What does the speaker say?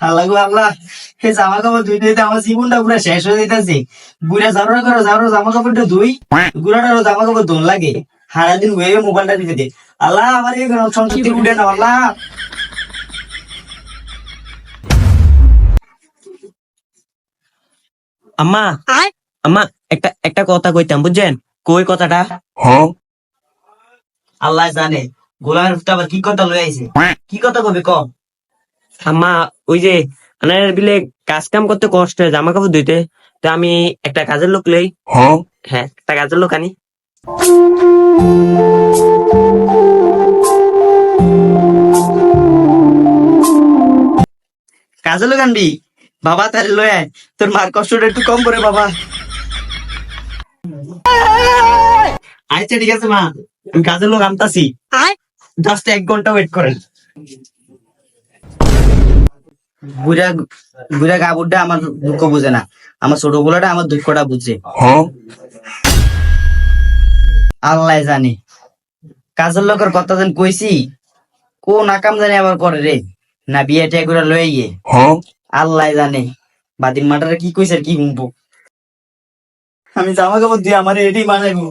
আল্লাহ গো আল্লাহ, এই জামা কাপড় ধুইতে ধুইতে আমার জীবনটা পুরো শেষ হয়ে যাইতেছে। বুড়া ঝাড়া করো ঝাড়ো জামা কাপড়টা ধুই, গুড়াটারও জামা কাপড় ধোন লাগে, সারাদিন হয়ে মোবাইলটা দিতে দে। আল্লাহ আমার এই সংসার উঠে না আল্লাহ। আম্মা, আম্মা, একটা একটা কথা কইতাম, বুঝছেন? কই কথাটা? আল্লাহ জানে গোলামের ফুটা আবার কি কথা লই আইছে। কি কথা কবি ক। আম্মা, ওই যে আনার বিলে কাজ কাম করতে কষ্ট হয়, জামা কাপড় ধুইতে, তো আমি একটা কাজের লোক লই। হ্যাঁ, একটা কাজের লোক আনি। কাজে লোক আনবি? বাবা তাহলে লই আয়, তোর মার কষ্টটা একটু কম করে বাবা। আচ্ছা ঠিক আছে মা, আমি কাজের লোক আনতাছি, জাস্ট 1 ঘন্টা ওয়েট করেন। বুড়া বুড়া গাবুরটা আমার দুঃখ বুঝে না, আমার ছোট গোলাটা আমার দুঃখটা বুঝে। আল্লাহ জানে কাজের লোকের কথা যেন কইছি, কোন আকাম জানি আবার করে রে, না বিয়ে টিয়া করে লয়ে গিয়ে। আল্লাহ জানে বাদিন মাটারে কি কইছে আর কি শুনবো। আমি জামা কাপড় দিয়ে আমার এটি বানাইবো।